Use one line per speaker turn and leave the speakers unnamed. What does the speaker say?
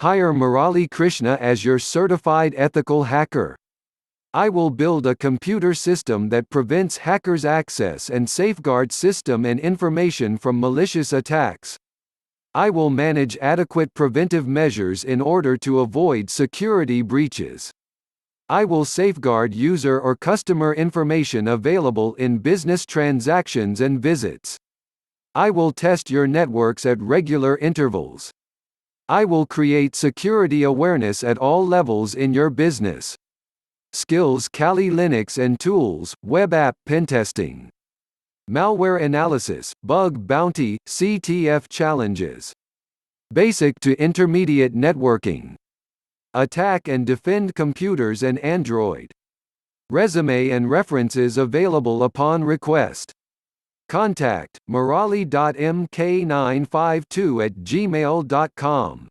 Hire Murali Krishna as your certified ethical hacker. I will build a computer system that prevents hackers' access and safeguards system and information from malicious attacks. I will manage adequate preventive measures in order to avoid security breaches. I will safeguard user or customer information available in business transactions and visits. I will test your networks at regular intervals. I will create security awareness at all levels in your business. Skills: Kali Linux and tools, web app pentesting. Malware analysis, bug bounty, CTF challenges. Basic to intermediate networking. Attack and defend computers and Android. Resume and references available upon request. Contact murali.mk952@gmail.com